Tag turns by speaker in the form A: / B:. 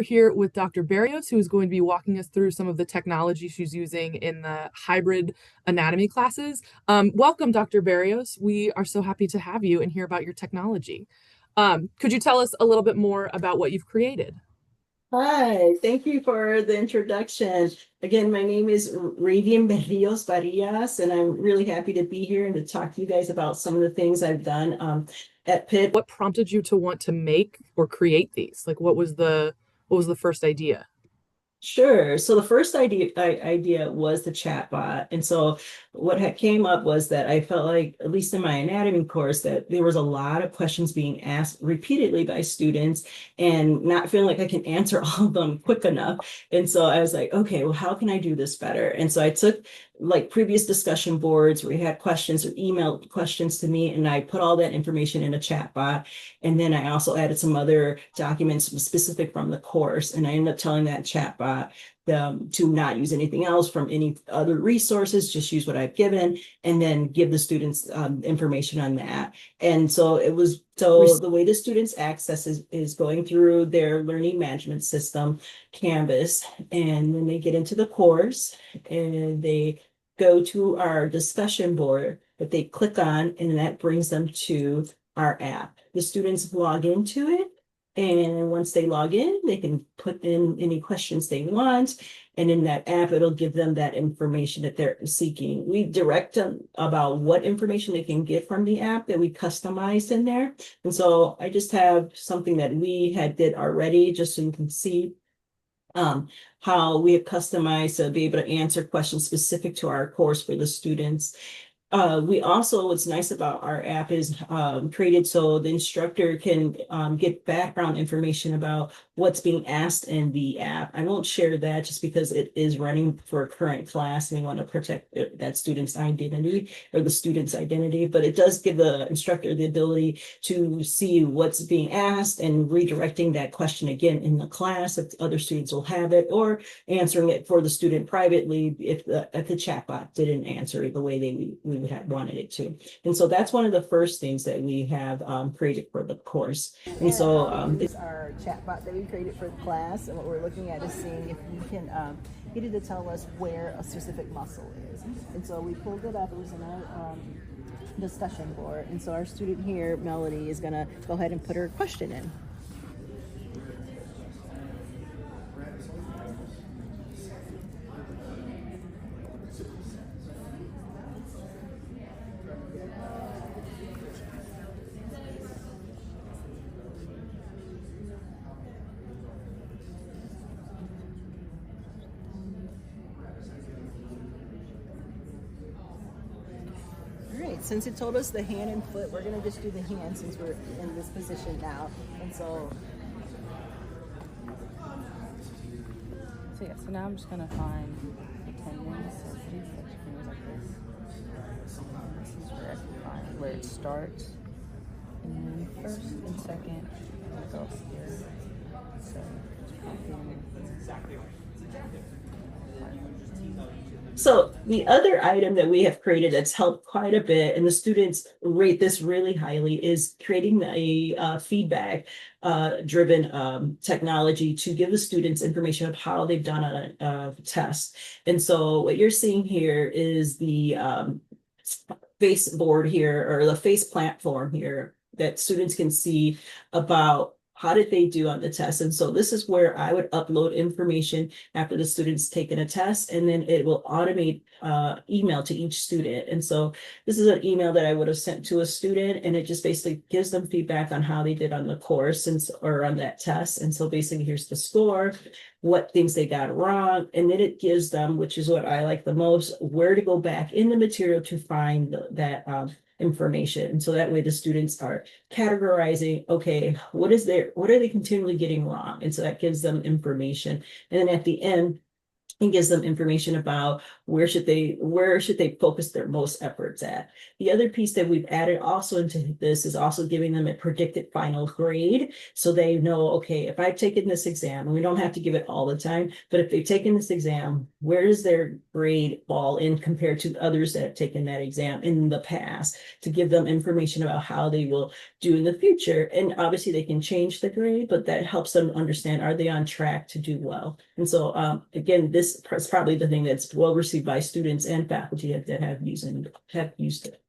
A: are here with Dr. Berrios, who is going to be walking us through some of the technology she's using in the hybrid anatomy classes. Welcome, Dr. Berrios. We are so happy to have you and hear about your technology. Could you tell us a little bit more about what you've created?
B: Hi, thank you for the introduction. Again, my name is Reivian Berrios Barillas, and I'm really happy to be here and to talk to you guys about some of the things I've done at Pitt.
A: What prompted you to want to make or create these? Like, what was the first idea?
B: Sure. So the first idea was the chatbot. And so what had came up was that I felt like, at least in my anatomy course, that there was a lot of questions being asked repeatedly by students and not feeling like I can answer all of them quick enough. And so I was like, okay, well, how can I do this better? And so I took like previous discussion boards where we had questions or emailed questions to me, and I put all that information in a chatbot. And then I also added some other documents specific from the course. And I ended up telling that chatbot to not use anything else from any other resources, just use what I've given, and then give the students information on that. And so the way the students access is going through their learning management system, Canvas, and then they get into the course and they go to our discussion board that they click on, and that brings them to our app. The students log into it, and once they log in, they can put in any questions they want. And in that app, it'll give them that information that they're seeking. We direct them about what information they can get from the app that we customized in there. And so I just have something that we had did already, just so you can see how we have customized to be able to answer questions specific to our course for the students. We also, what's nice about our app is created so the instructor can get background information about what's being asked in the app. I won't share that just because it is running for a current class and we want to protect that student's identity or the student's identity, but it does give the instructor the ability to see what's being asked and redirecting that question again in the class if other students will have it, or answering it for the student privately if the chatbot didn't answer it the way we would have wanted it to. And so that's one of the first things that we have created for the course. And so
C: this is our chatbot that we created for the class, and what we're looking at is seeing if we can get it to tell us where a specific muscle is. And so we pulled it up. It was in our discussion board, and so our student here, Melody, is going to go ahead and put her question in. Since it told us the hand and foot, we're going to just do the hand since we're in this position now. And so
D: so now I'm just going to find the tendons. So please touch your fingers like this. And this is where I can find where it starts. And then first and second, it goes here. So just pop in. Exactly right.
B: So the other item that we have created that's helped quite a bit, and the students rate this really highly, is creating a feedback driven technology to give the students information of how they've done on a test. And so what you're seeing here is the face board here, or the face platform here, that students can see about how did they do on the test. And so this is where I would upload information after the student's taken a test, and then it will automate email to each student. And so this is an email that I would have sent to a student, and it just basically gives them feedback on how they did on the course or on that test. And so basically here's the score, what things they got wrong, and then it gives them, which is what I like the most, where to go back in the material to find that information. And so that way the students are categorizing, okay, what are they continually getting wrong? And so that gives them information. And then at the end, and gives them information about where should they focus their most efforts at. The other piece that we've added also into this is also giving them a predicted final grade. So they know, okay, if I've taken this exam, and we don't have to give it all the time, but if they've taken this exam, where does their grade fall in compared to others that have taken that exam in the past, to give them information about how they will do in the future. And obviously they can change the grade, but that helps them understand, are they on track to do well? And so again, this is probably the thing that's well received by students and faculty that have used it.